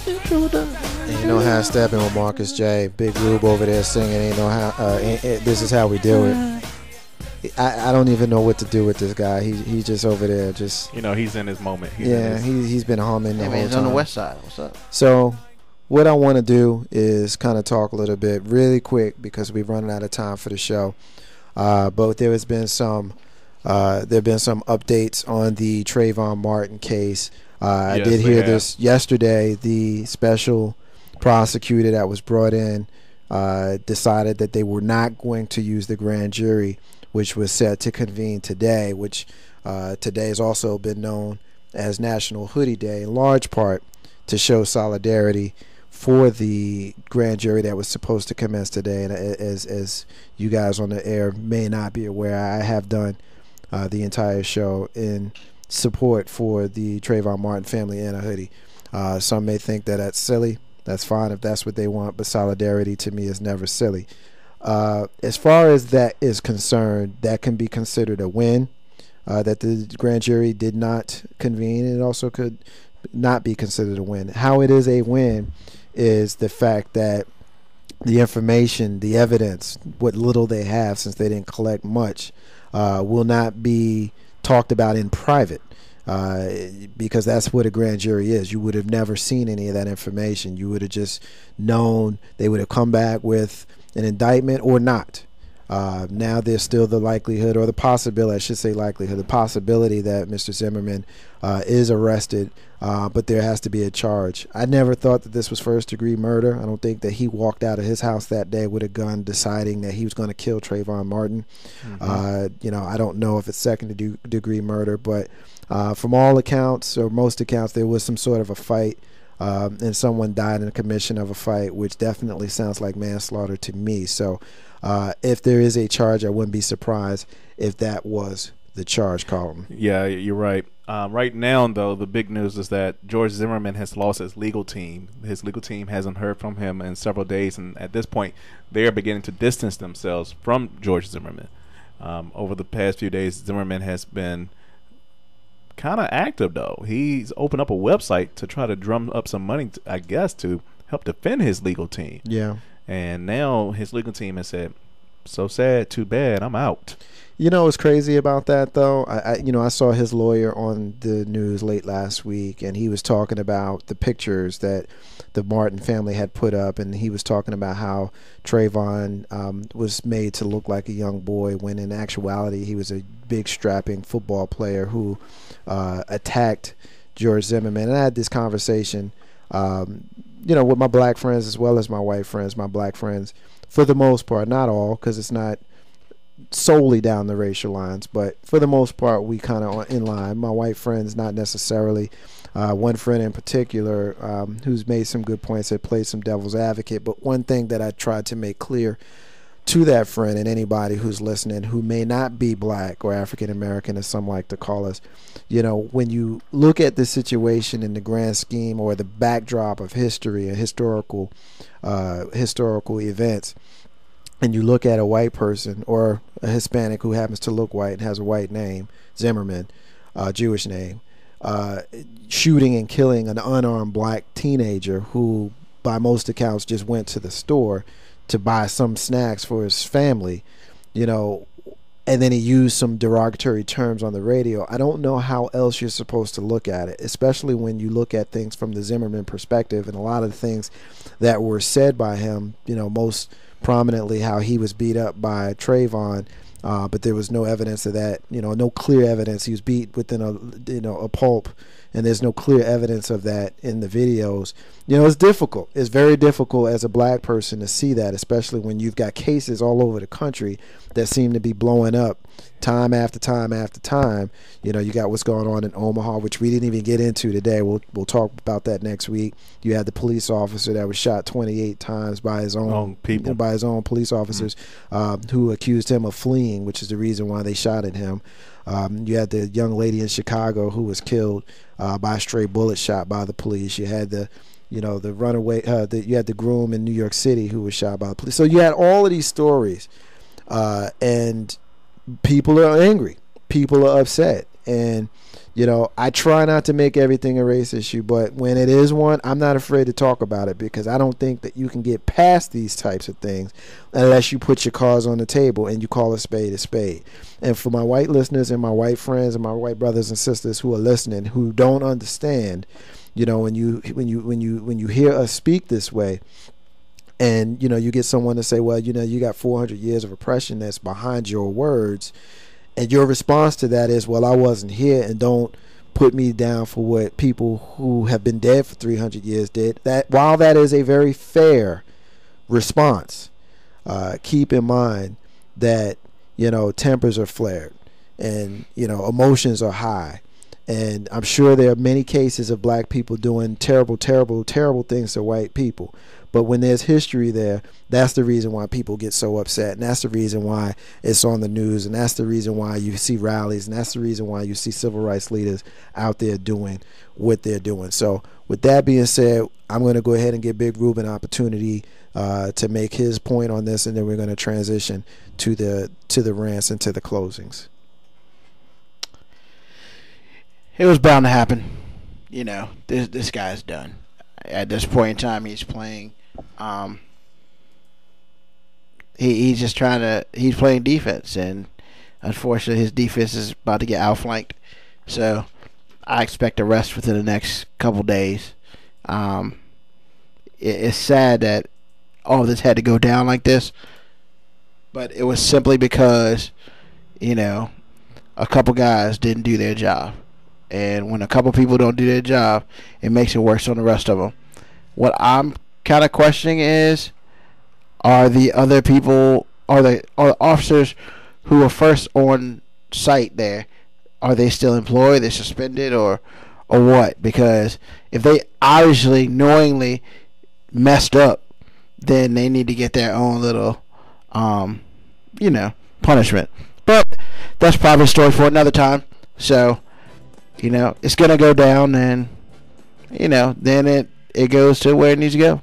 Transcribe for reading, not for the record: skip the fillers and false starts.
Ain't no how Steppin with Marcus J. Big Rube over there singing. Ain't no how. This is how we do it. I don't even know what to do with this guy. He's just over there, just he's in his moment. He's been humming the whole time. He's on the west side. What's up? So, what I want to do is kind of talk a little bit, really quick, because we're running out of time for the show. But there has been some updates on the Trayvon Martin case. I did hear this yesterday. The special prosecutor that was brought in decided that they were not going to use the grand jury, which was set to convene today, which today has also been known as National Hoodie Day, in large part to show solidarity for the grand jury that was supposed to commence today. And as you guys on the air may not be aware, I have done the entire show in support for the Trayvon Martin family in a hoodie. Some may think that that's silly. That's fine if that's what they want, but solidarity to me is never silly. As far as that is concerned, that can be considered a win, that the grand jury did not convene. It also could not be considered a win. How it is a win is the fact that the information, the evidence, what little they have, since they didn't collect much, will not be talked about in private, because that's what a grand jury is. You would have never seen any of that information. You would have just known they would have come back with an indictment or not. Now there's still the likelihood, or the possibility, I should say likelihood, the possibility that Mr. Zimmerman is arrested, but there has to be a charge. I never thought that this was first-degree murder. I don't think that he walked out of his house that day with a gun deciding that he was going to kill Trayvon Martin. I don't know if it's second-degree murder, but from all accounts, or most accounts, there was some sort of a fight, and someone died in the commission of a fight, which definitely sounds like manslaughter to me. So if there is a charge, I wouldn't be surprised if that was the charge, Carlton. Yeah, you're right. Right now, though, the big news is that George Zimmerman has lost his legal team. His legal team hasn't heard from him in several days, and at this point, they are beginning to distance themselves from George Zimmerman. Over the past few days, Zimmerman has been kind of active, though. He's opened up a website to try to drum up some money, I guess, to help defend his legal team. Yeah. And now his legal team has said, so sad, too bad, I'm out. You know what's crazy about that, though? I saw his lawyer on the news late last week, and he was talking about the pictures that the Martin family had put up, and he was talking about how Trayvon was made to look like a young boy, when in actuality he was a big, strapping football player who attacked George Zimmerman. And I had this conversation, with my black friends as well as my white friends. My black friends, for the most part, not all, because it's not solely down the racial lines, but for the most part we kind of in line. My white friends not necessarily. One friend in particular who's made some good points, that played some devil's advocate, but one thing that I tried to make clear to that friend and anybody who's listening who may not be black or African American, as some like to call us, when you look at the situation in the grand scheme or the backdrop of history and historical events, and you look at a white person or a Hispanic who happens to look white and has a white name, Zimmerman, Jewish name, shooting and killing an unarmed black teenager who, by most accounts, just went to the store to buy some snacks for his family, and then he used some derogatory terms on the radio. I don't know how else you're supposed to look at it, especially when you look at things from the Zimmerman perspective, and a lot of the things that were said by him, most prominently how he was beat up by Trayvon, but there was no evidence of that, no clear evidence. He was beat within a pulp, and there's no clear evidence of that in the videos. It's difficult. It's very difficult as a black person to see that, especially when you've got cases all over the country that seem to be blowing up time after time after time. You got what's going on in Omaha, which we didn't even get into today. We'll talk about that next week. You had the police officer that was shot 28 times by his own people, by his own police officers, who accused him of fleeing, which is the reason why they shot at him. You had the young lady in Chicago who was killed by a stray bullet shot by the police. You had the runaway. You had the groom in New York City who was shot by the police. So you had all of these stories, and people are angry. People are upset, And I try not to make everything a race issue, but when it is one, I'm not afraid to talk about it, because I don't think that you can get past these types of things unless you put your cards on the table and you call a spade a spade. And for my white listeners and my white friends and my white brothers and sisters who are listening, who don't understand, when you hear us speak this way, and you get someone to say, well, you got 400 years of oppression that's behind your words, and your response to that is, well, I wasn't here, and don't put me down for what people who have been dead for 300 years did. That, while that is a very fair response, keep in mind that tempers are flared, and emotions are high. And I'm sure there are many cases of black people doing terrible, terrible, terrible things to white people. But when there's history there, that's the reason why people get so upset. And that's the reason why it's on the news. And that's the reason why you see rallies. And that's the reason why you see civil rights leaders out there doing what they're doing. So with that being said, I'm going to go ahead and give Big Rube an opportunity to make his point on this. And then we're going to transition to the rants and to the closings. It was bound to happen. This guy's done. At this point in time, he's playing. He's just he's playing defense, and unfortunately, his defense is about to get outflanked. So I expect a rest within the next couple days. It's sad that all of this had to go down like this, but it was simply because a couple guys didn't do their job. And when a couple people don't do their job, it makes it worse on the rest of them. What I'm kind of questioning is, are the other people, are the officers who were first on site there, are they still employed, they're suspended, or what? Because if they obviously knowingly messed up, then they need to get their own little, punishment. But that's probably a story for another time. So, it's going to go down, and, then it goes to where it needs to go.